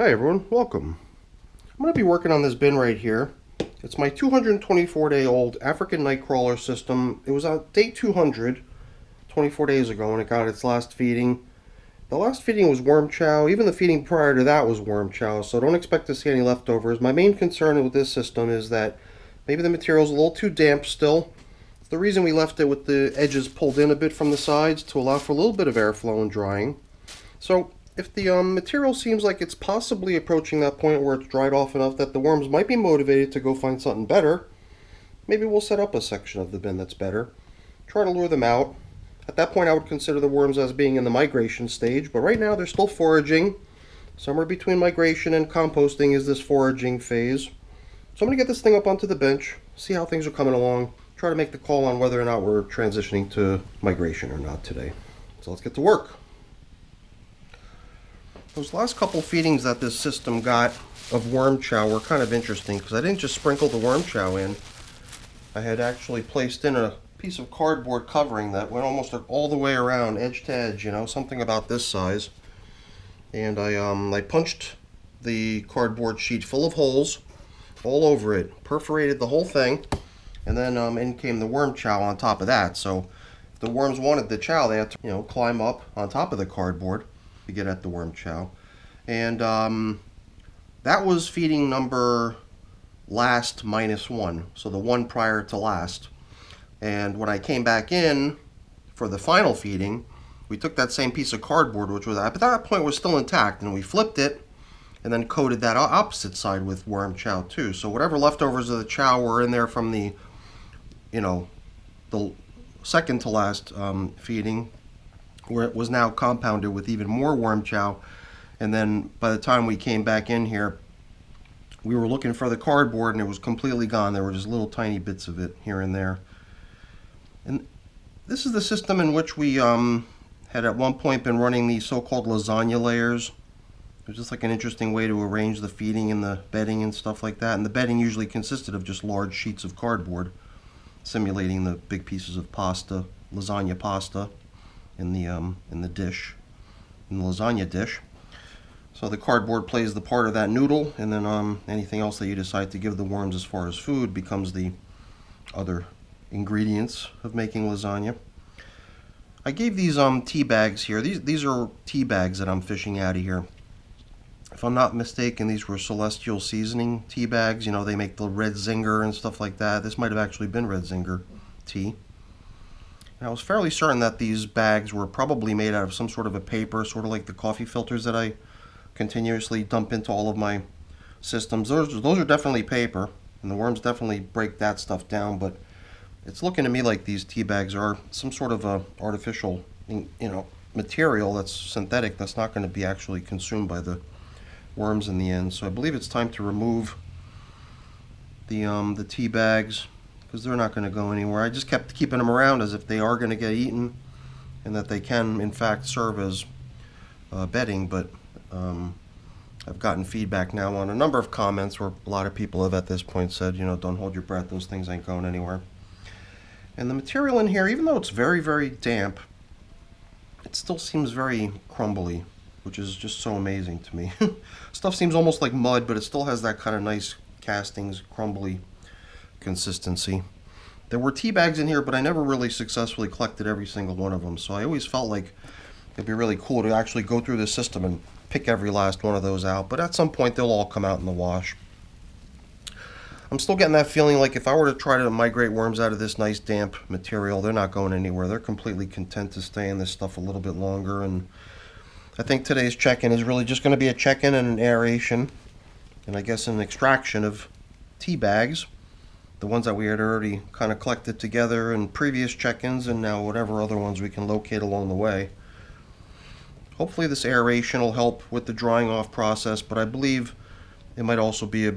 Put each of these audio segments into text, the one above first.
Hi everyone, welcome. I'm going to be working on this bin right here. It's my 224-day-old African nightcrawler system. It was on day 200, 24 days ago, when it got its last feeding. The last feeding was worm chow. Even the feeding prior to that was worm chow, so don't expect to see any leftovers. My main concern with this system is that maybe the material's a little too damp still. It's the reason we left it with the edges pulled in a bit from the sides to allow for a little bit of airflow and drying. So if the material seems like it's possibly approaching that point where it's dried off enough that the worms might be motivated to go find something better, maybe we'll set up a section of the bin that's better. Try to lure them out. At that point I would consider the worms as being in the migration stage, but right now they're still foraging. Somewhere between migration and composting is this foraging phase. So I'm going to get this thing up onto the bench, see how things are coming along, try to make the call on whether or not we're transitioning to migration or not today. So let's get to work. Those last couple feedings that this system got of worm chow were kind of interesting because I didn't just sprinkle the worm chow in. I had actually placed in a piece of cardboard covering that went almost all the way around, edge to edge, you know, something about this size. And I punched the cardboard sheet full of holes all over it, perforated the whole thing, and then in came the worm chow on top of that. So if the worms wanted the chow, they had to, you know, climb up on top of the cardboard to get at the worm chow. And that was feeding number last -1, so the one prior to last. And when I came back in for the final feeding, we took that same piece of cardboard, which was at that point was still intact, and we flipped it and then coated that opposite side with worm chow too. So whatever leftovers of the chow were in there from the, you know, the second to last feeding, where it was now compounded with even more worm chow. And then by the time we came back in here, we were looking for the cardboard and it was completely gone. There were just little tiny bits of it here and there. And this is the system in which we had at one point been running these so-called lasagna layers. It was just like an interesting way to arrange the feeding and the bedding and stuff like that. And the bedding usually consisted of just large sheets of cardboard, simulating the big pieces of pasta, lasagna pasta, in the dish, in the lasagna dish. So the cardboard plays the part of that noodle, and then anything else that you decide to give the worms as far as food becomes the other ingredients of making lasagna. I gave these tea bags here. These are tea bags that I'm fishing out of here. If I'm not mistaken, these were Celestial Seasoning tea bags. You know, they make the red zinger and stuff like that. This might have actually been red zinger tea. And I was fairly certain that these bags were probably made out of some sort of a paper, sort of like the coffee filters that I continuously dump into all of my systems. Those are definitely paper, and the worms definitely break that stuff down, but it's looking to me like these tea bags are some sort of a artificial, you know, material that's synthetic, that's not going to be actually consumed by the worms in the end. So I believe it's time to remove the tea bags, because they're not going to go anywhere. I just kept keeping them around as if they are going to get eaten and that they can in fact serve as bedding, but I've gotten feedback now on a number of comments where a lot of people have at this point said, you know, don't hold your breath, those things ain't going anywhere. And the material in here, even though it's very, very damp, it still seems very crumbly, which is just so amazing to me. Stuff seems almost like mud, but it still has that kind of nice castings, crumbly consistency. There were tea bags in here, but I never really successfully collected every single one of them, so I always felt like it'd be really cool to actually go through the system and pick every last one of those out, but at some point they'll all come out in the wash. I'm still getting that feeling like if I were to try to migrate worms out of this nice damp material, they're not going anywhere. They're completely content to stay in this stuff a little bit longer, and I think today's check-in is really just going to be a check-in and an aeration, and I guess an extraction of tea bags, the ones that we had already kind of collected together in previous check-ins, and now whatever other ones we can locate along the way. Hopefully this aeration will help with the drying off process, but I believe it might also be a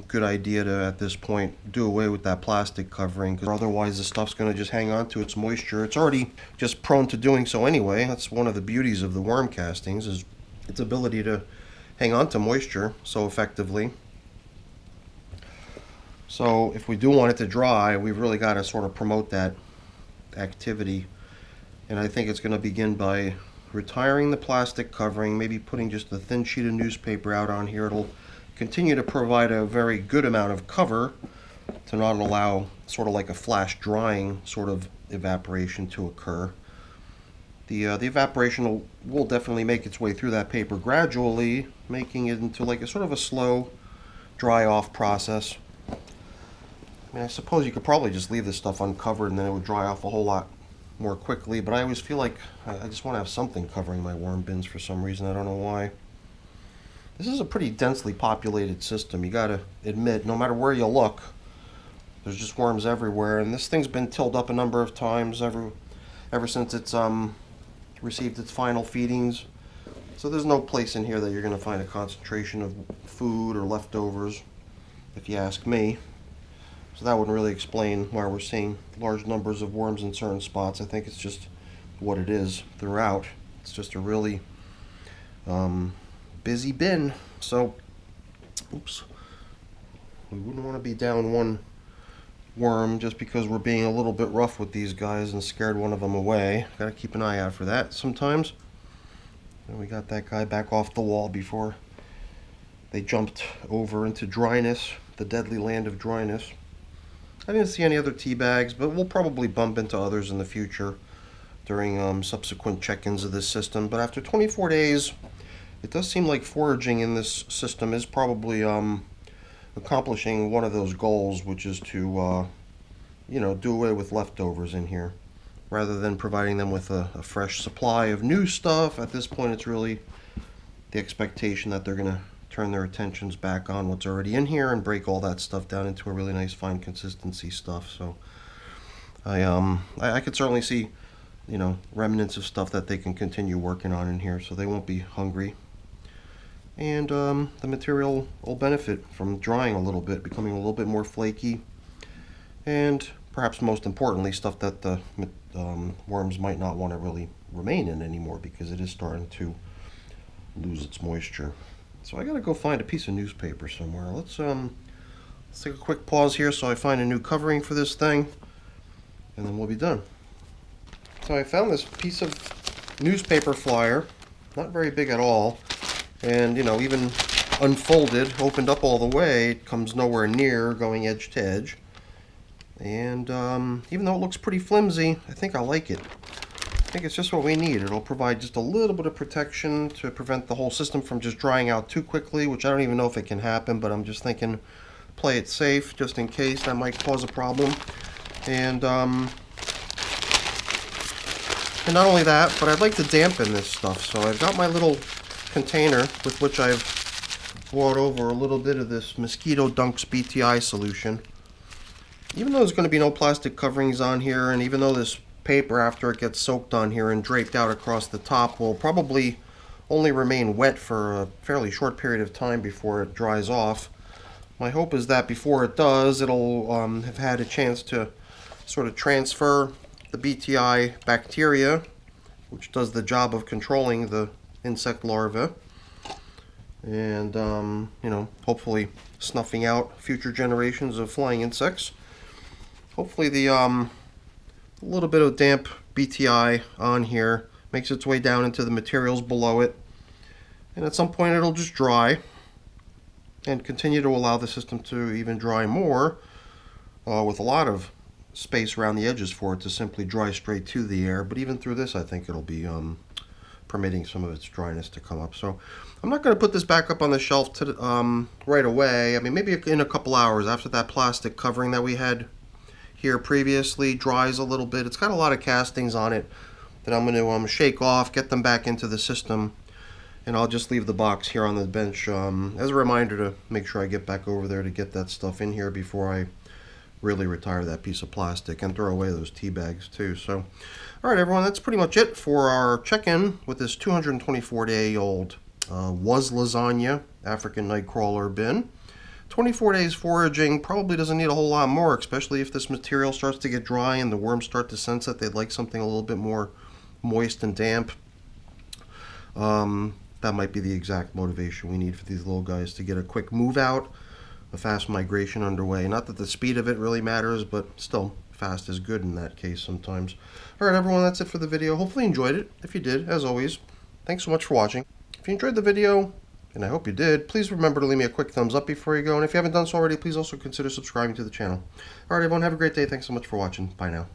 good idea to, at this point, do away with that plastic covering, because otherwise the stuff's going to just hang on to its moisture. It's already just prone to doing so anyway. That's one of the beauties of the worm castings, is its ability to hang on to moisture so effectively. So if we do want it to dry, we've really got to sort of promote that activity. And I think it's going to begin by retiring the plastic covering, maybe putting just a thin sheet of newspaper out on here. It'll continue to provide a very good amount of cover to not allow sort of like a flash drying sort of evaporation to occur. The evaporation will definitely make its way through that paper gradually, making it into like a sort of a slow dry off process. I mean, I suppose you could probably just leave this stuff uncovered and then it would dry off a whole lot more quickly, but I always feel like I just want to have something covering my worm bins for some reason. I don't know why. This is a pretty densely populated system. You gotta admit, no matter where you look, there's just worms everywhere, and this thing's been tilled up a number of times ever since it's received its final feedings. So there's no place in here that you're going to find a concentration of food or leftovers, if you ask me. So that wouldn't really explain why we're seeing large numbers of worms in certain spots. I think it's just what it is throughout. It's just a really busy bin. So, oops, we wouldn't want to be down one worm just because we're being a little bit rough with these guys and scared one of them away. Gotta keep an eye out for that sometimes. And we got that guy back off the wall before they jumped over into dryness, the deadly land of dryness. I didn't see any other tea bags, but we'll probably bump into others in the future during subsequent check-ins of this system. But after 24 days, it does seem like foraging in this system is probably accomplishing one of those goals, which is to do away with leftovers in here rather than providing them with a fresh supply of new stuff. At this point, it's really the expectation that they're going to turn their attentions back on what's already in here and break all that stuff down into a really nice fine consistency stuff. So I could certainly see remnants of stuff that they can continue working on in here, so they won't be hungry. And the material will benefit from drying a little bit, becoming a little bit more flaky, and perhaps most importantly, stuff that the worms might not want to really remain in anymore because it is starting to lose its moisture. So I gotta go find a piece of newspaper somewhere. Let's take a quick pause here so I find a new covering for this thing, and then we'll be done. So I found this piece of newspaper flyer, not very big at all. And, even unfolded, opened up all the way, it comes nowhere near going edge to edge. And even though it looks pretty flimsy, I think I like it. I think it's just what we need. It'll provide just a little bit of protection to prevent the whole system from just drying out too quickly, which I don't even know if it can happen, but I'm just thinking play it safe just in case that might cause a problem. And not only that, but I'd like to dampen this stuff. So I've got my little container with which I've brought over a little bit of this MOSQUITO Dunks BTI solution. Even though there's going to be no plastic coverings on here, and even though this paper, after it gets soaked on here and draped out across the top, will probably only remain wet for a fairly short period of time before it dries off, my hope is that before it does, it'll have had a chance to sort of transfer the BTI bacteria, which does the job of controlling the insect larvae, and hopefully snuffing out future generations of flying insects. Hopefully the little bit of damp BTI on here makes its way down into the materials below it, and at some point it'll just dry and continue to allow the system to even dry more, with a lot of space around the edges for it to simply dry straight to the air. But even through this, I think it'll be permitting some of its dryness to come up. So I'm not going to put this back up on the shelf right away. I mean, maybe in a couple hours after that plastic covering that we had here previously dries a little bit. It's got a lot of castings on it that I'm going to shake off, get them back into the system, and I'll just leave the box here on the bench as a reminder to make sure I get back over there to get that stuff in here before I really retire that piece of plastic and throw away those tea bags too. So, all right, everyone, that's pretty much it for our check-in with this 224-day-old was lasagna African nightcrawler bin. 24 days foraging probably doesn't need a whole lot more, especially if this material starts to get dry and the worms start to sense that they'd like something a little bit more moist and damp. That might be the exact motivation we need for these little guys to get a quick move out, a fast migration underway. Not that the speed of it really matters, but still, fast is good in that case sometimes. Alright everyone, that's it for the video. Hopefully you enjoyed it. If you did, as always, Thanks so much for watching. If you enjoyed the video, and I hope you did, please remember to leave me a quick thumbs up before you go. And if you haven't done so already, please also consider subscribing to the channel. Alright everyone, have a great day. Thanks so much for watching. Bye now.